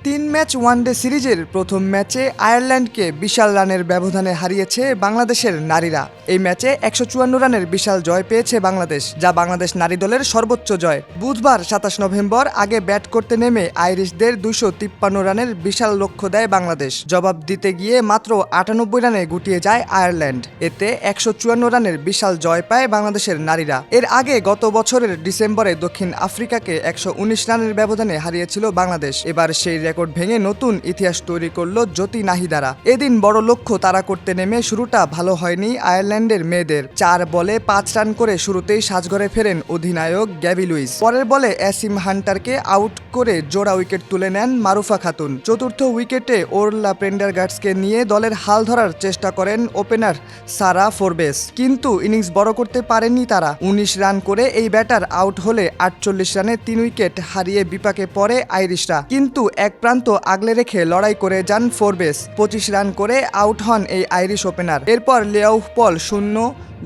তিন match one day সিরিজের প্রথম ম্যাচে আয়ারল্যান্ডকে বিশাল রানের ব্যবধানে হারিয়েছে বাংলাদেশের নারীরা। এই ম্যাচে 154 রানের বিশাল জয় পেয়েছে বাংলাদেশ, যা বাংলাদেশ নারী দলের সর্বোচ্চ জয়। বুধবার 27 নভেম্বর আগে ব্যাট করতে নেমে আইরিশদের 253 রানের বিশাল লক্ষ্য দেয় বাংলাদেশ। জবাব দিতে গিয়ে মাত্র 98 রানে গুটিয়ে যায় আয়ারল্যান্ড। এতে 154 রানের বিশাল জয় পায় বাংলাদেশের নারীরা। এর আগে গত বছরের ডিসেম্বরে দক্ষিণ আফ্রিকাকে 119 রানের ব্যবধানে হারিয়েছিল বাংলাদেশ। এবার সেই রেকর্ড ভেঙে নতুন ইতিহাস তৈরি করল জ্যোতি নাহিদারা। এদিন বড় লক্ষ্য তারা করতে নেমে শুরুটা ভালো হয়নি আয়ারল্যান্ডের মেয়েদের। 4 বলে 5 রান করে শুরুতেই সাজঘরে ফেরেন অধিনায়ক গ্যাবি লুইস। পরের বলে অ্যাসিম হান্টারকে আউট করে জোড়া উইকেট তুলে নেন মারুফা খাতুন। চতুর্থ উইকেটে ওরলা প্রেন্ডারগার্টসকে নিয়ে দলের হাল ধরার চেষ্টা করেন ওপেনার সারা ফোরবেস, কিন্তু ইনিংস বড় করতে পারেননি তারা। 19 রান করে এই ব্যাটার আউট হলে 48 রানে 3 উইকেট হারিয়ে বিপাকে পড়ে আইরিশরা। কিন্তু এক প্রান্ত আগলে রেখে লড়াই করে যান ফোরবেস। 25 রান করে আউট হন এই আইরিশ ওপেনার। এরপর লেআউফ পল 0,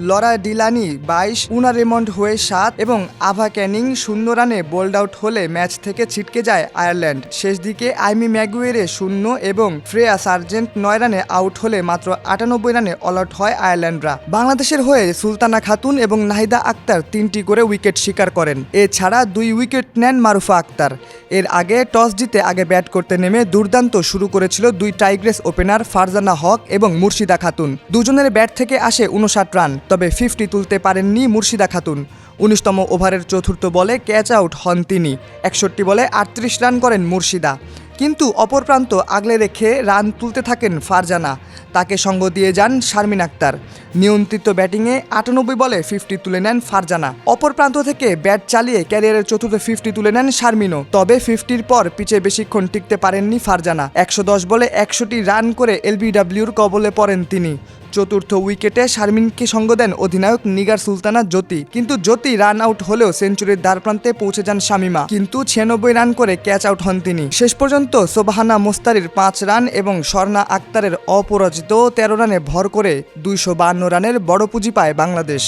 লরা ডিলানি 22, উনা রেমন্ড হয়ে 7 এবং আভা ক্যানিং 0 রানে বোল্ড আউট হলে ম্যাচ থেকে ছিটকে যায় আয়ারল্যান্ড। শেষ দিকে আইমি ম্যাগুয়েরে 0 এবং ফ্রেয়া সার্জেন্ট 9 রানে আউট হলে মাত্র 98 রানে অল আউট হয় আয়ারল্যান্ডরা। বাংলাদেশের হয়ে সুলতানা খাতুন এবং নাহিদা আক্তার 3টি করে উইকেট শিকার করেন। এছাড়া 2 উইকেট নেন মারুফা আক্তার। এর আগে টস জিতে আগে ব্যাট করতে নেমে দুর্দান্ত শুরু করেছিল 2 টাইগ্রেস ওপেনার ফারজানা হক এবং মুর্শিদা খাতুন। দুজনের ব্যাট থেকে আসে 59 রান, তবে 50 তুলতে পারেননি মুর্শিদা খাতুন। 19তম ওভারের চতুর্থ বলে ক্যাচ আউট হন তিনি। 61 বলে 38 রান করেন মুর্শিদা। কিন্তু অপর প্রান্ত আগলে রেখে রান তুলতে থাকেন ফারজানা। তাকে সঙ্গ দিয়ে যান শারমিন আক্তার। নিয়ন্ত্রিত ব্যাটিংয়ে 98 বলে 50 তুলে নেন ফারজানা। অপর প্রান্ত থেকে ব্যাট চালিয়ে ক্যারিয়ারের চতুর্থ 50 তুলে নেন শারমিনও। তবে 50-র পর পিচে বেশিক্ষণ টিকতে পারেননি ফারজানা। 110 বলে 100টি রান করে এলবিডব্লিউর কবলে পড়েন তিনি। চতুর্থ উইকেটে শারমিনকে সঙ্গ দেন অধিনায়ক নিগার সুলতানা জ্যোতি। কিন্তু জ্যোতি রান আউট হলেও সেঞ্চুরির দ্বারপ্রান্তে পৌঁছে যান শামিমা, কিন্তু 96 রান করে ক্যাচ আউট হন তিনি। শেষ পর্যন্ত সোবাহানা মোস্তারির 5 রান এবং স্বর্ণা আক্তারের অপরাজিত 13 রানে ভর করে 252 রানের বড় পুঁজি পায় বাংলাদেশ।